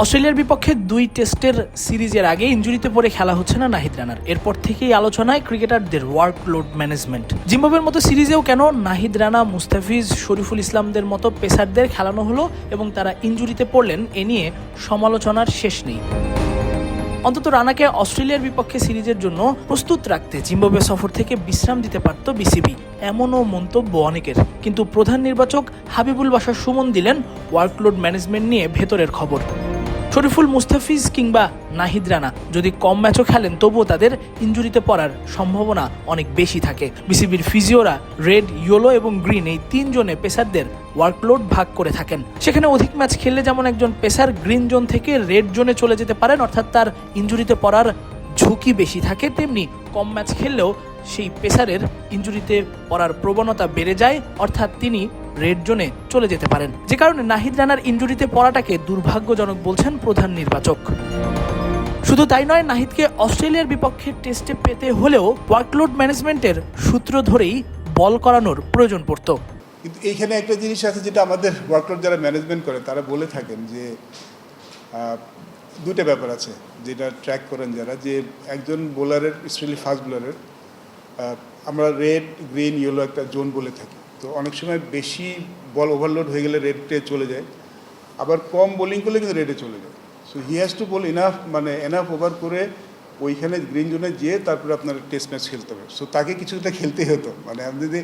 অস্ট্রেলিয়ার বিপক্ষে 2 টেস্টের সিরিজের আগে ইনজুরিতে পড়ে খেলা হচ্ছে না নাহিদ রানার। এরপর থেকেই আলোচনায় ক্রিকেটারদের ওয়ার্কলোড ম্যানেজমেন্ট। জিম্বাবুয়ের মতো সিরিজেও কেন নাহিদ রানা, মুস্তাফিজ, শরীফুল ইসলামদের মতো পেসারদের খেলানো হলো এবং তারা ইনজুরিতে পড়লেন, এ নিয়ে সমালোচনার শেষ নেই। অন্তত রানাকে অস্ট্রেলিয়ার বিপক্ষে সিরিজের জন্য প্রস্তুত রাখতে জিম্বাবুয়ে সফর থেকে বিশ্রাম দিতে পারত বিসিবি, এমনও মন্তব্য অনেকের। কিন্তু প্রধান নির্বাচক হাবিবুল বাশার সুমন দিলেন ওয়ার্কলোড ম্যানেজমেন্ট নিয়ে ভেতরের খবর। শরীফুল, মুস্তাফিজ কিংবা নাহিদ রানা যদি কম ম্যাচও খেলেন, তবুও তাদের ইনজুরিতে পড়ার সম্ভাবনা অনেক বেশি থাকে। বিসিবির ফিজিওরা রেড, ইয়েলো এবং গ্রিন এই 3 জোনে পেসারদের ওয়ার্কলোড ভাগ করে থাকেন। সেখানে অধিক ম্যাচ খেললে যেমন একজন পেসার গ্রিন জোন থেকে রেড জোনে চলে যেতে পারেন, অর্থাৎ তার ইনজুরিতে পড়ার ঝুঁকি বেশি থাকে, তেমনি কম ম্যাচ খেললেও সেই পেসারের ইনজুরিতে পড়ার প্রবণতা বেড়ে যায়, অর্থাৎ তিনি রেড জোনে চলে যেতে পারেন। যে কারণে নাহিদ রানার ইনজুরিতে পড়াটাকে দুর্ভাগ্যজনক বলছেন প্রধান নির্বাচক। শুধু তাই নয়, নাহিদকে অস্ট্রেলিয়ার বিপক্ষে টেস্টে পেতে হলেও ওয়ার্কলোড ম্যানেজমেন্টের সূত্র ধরেই বল করানোর প্রয়োজন পড়ত। কিন্তু এইখানে একটা জিনিস আছে যেটা আমাদের ওয়ার্কলোড যারা ম্যানেজমেন্ট করে তারা বলে থাকেন যে দুটো ব্যাপার আছে যেটা ট্র্যাক করেন যারা, যে একজন বোলারের, স্পেশালি ফাস্ট বোলারের আমরা রেড, গ্রিন, ইয়েলো একটা জোন বলে থাকি। তো অনেক সময় বেশি বল ওভারলোড হয়ে গেলে রেডে চলে যায়, আবার কম বোলিং করলে কিন্তু রেডে চলে যায়। So he has to ball enough over করে ওইখানে গ্রিন জোনে যেয়ে তারপরে আপনার টেস্ট ম্যাচ খেলতে হবে। সো তাকে কিছুটা খেলতেই হতো। মানে আপনি যদি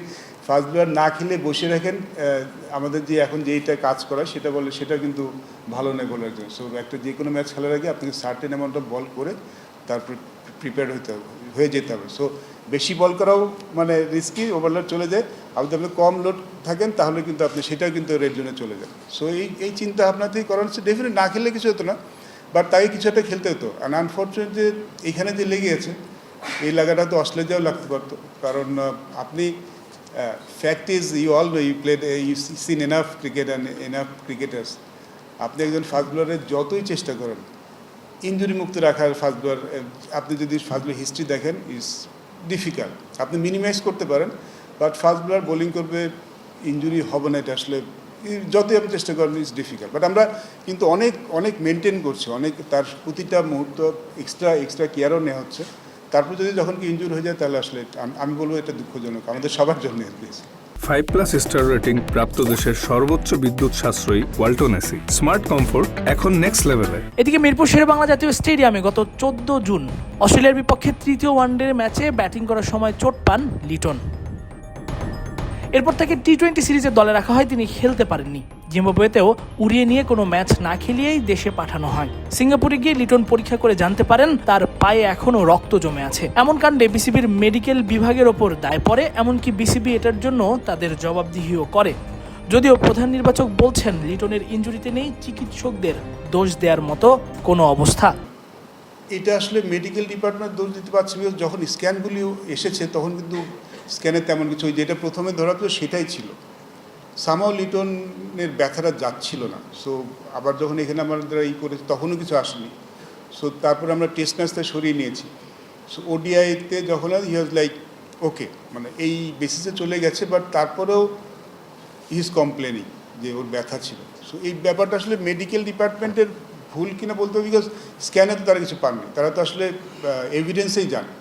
ফাস্ট বোলার না খেলে বসে রাখেন, আমাদের যে এখন যেইটা কাজ করা সেটা বলে, সেটা কিন্তু ভালো নয় বোলার জন্য। সো একটা যে কোনো ম্যাচ খেলার আগে আপনাকে সার্টেন অ্যামাউন্ট অফ বল করে তারপর প্রিপেয়ার হয়ে যেতে হবে। সো বেশি বল করাও মানে রিস্কি, ওভারলোড চলে যায়। আর যদি আপনি কম লোড থাকেন তাহলে কিন্তু আপনি সেটাও কিন্তু রেড জোনে চলে যান। সো এই চিন্তা ভাবনাতেই করা হচ্ছে। ডেফিনেটলি না খেললে কিছু হতো না, বাট তাকে কিছু একটা খেলতে হতো। আর আনফর্চুনেট যে এইখানে যে লেগে আছে, এই লাগাটা তো অস্ট্রেলিয়াও লাগতে পারতো। কারণ আপনি fact is you all know you played you seen enough cricket and enough cricketers. আপনি একজন ফাস্ট বোলারের যতই চেষ্টা করেন ইনজুরি মুক্ত রাখার, ফাস্ট বোলার আপনি যদি ফাস্ট বোলার হিস্ট্রি দেখেন ইজ ডিফিকাল্ট। আপনি মিনিমাইজ করতে পারেন, বাট ফাস্ট বোলার বোলিং করবে, ইনজুরি হবে না, এটা আসলে যতই আপনি চেষ্টা করেন ইজ ডিফিকাল্ট। বাট আমরা কিন্তু অনেক মেনটেন করছি, অনেক তার প্রতিটা মুহূর্ত এক্সট্রা কেয়ারও নেওয়া হচ্ছে। তারপর যদি যখন কি ইনজুরি হয়ে যায় তাহলে আসলে আমি বলবো এটা দুঃখজনক আমাদের সবার জন্য। 5+ স্টার রেটিং প্রাপ্ত দেশের সর্বোচ্চ বিদ্যুৎ সাশ্রয়ী ওয়ালটন এসি। স্মার্ট কমফোর্ট এখন নেক্সট লেভেলে। এদিকে মিরপুর শেরেবাংলা জাতীয় স্টেডিয়ামে গত 14 জুন অস্ট্রেলিয়ার বিপক্ষে তৃতীয় ওয়ানডে ম্যাচে ব্যাটিং করার সময় চোট পান লিটন। এরপর তাকে টি-20 সিরিজে দলে রাখা হয়, তিনি খেলতে পারেননি। জিম্বাবুয়েতেও উড়িয়ে নিয়ে কোনো ম্যাচ না খেলিয়েই দেশে পাঠানো হয়। সিঙ্গাপুরে গিয়ে লিটন পরীক্ষা করে জানতে পারেন তার পায়ে এখনও রক্ত জমে আছে। এমন কাণ্ডে বিসিবির মেডিকেল বিভাগের ওপর দায় পড়ে, এমনকি বিসিবি এটার জন্য তাদের জবাবদিহিও করে। যদিও প্রধান নির্বাচক বলছেন লিটনের ইনজুরিতে নেই চিকিৎসকদের দোষ দেওয়ার মতো কোনো অবস্থা। এটা আসলে মেডিকেল ডিপার্টমেন্ট দোষ দিতে পারছে, যখন স্ক্যানগুলি এসেছে তখন কিন্তু স্ক্যানে তেমন কিছু, যেটা প্রথমে ধরা ছিল সেটাই ছিল। সামাও লিটনের ব্যথাটা যাচ্ছিল না। সো আবার যখন এখানে আমাদের করেছি তখনও কিছু আসেনি। সো তারপরে আমরা টেস্ট ম্যাচটা সরিয়ে নিয়েছি। সো ওডিআইতে যখন হি ওয়াজ লাইক ওকে, মানে এই বেসিসে চলে গেছে, বাট তারপরেও হি ইজ কমপ্লেনিং যে ওর ব্যথা ছিল। সো এই ব্যাপারটা আসলে মেডিকেল ডিপার্টমেন্টের ভুল কিনা বলতে হবে, বিকজ স্ক্যানে তো তারা কিছু পাননি, তারা তো আসলে এভিডেন্সেই জানে।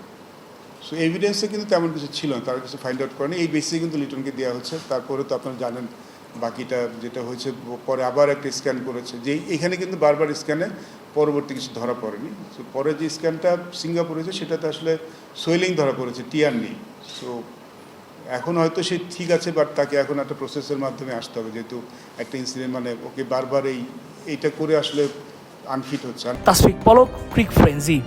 সো এভিডেন্সে কিন্তু তেমন কিছু ছিল না, তারা কিছু ফাইন্ড আউট করেনি। এই বেসিসে কিন্তু লিটনকে দেওয়া হচ্ছে। তারপরে তো আপনারা জানেন বাকিটা যেটা হয়েছে, পরে আবার একটা স্ক্যান করেছে, যে এখানে কিন্তু বারবার স্ক্যানে পরবর্তী কিছু ধরা পড়েনি। সো পরে যে স্ক্যানটা সিঙ্গাপুর হয়েছে সেটাতে আসলে সোয়েলিং ধরা পড়েছে, টিয়ার নেই। সো এখন হয়তো সে ঠিক আছে, বাট তাকে এখন একটা প্রসেসের মাধ্যমে আসতে হবে, যেহেতু একটা ইনসিডেন্ট, মানে ওকে বারবার এইটা করে আসলে আনফিট হচ্ছে। তাসফিক পলক, ক্রিক ফ্রেন্জি।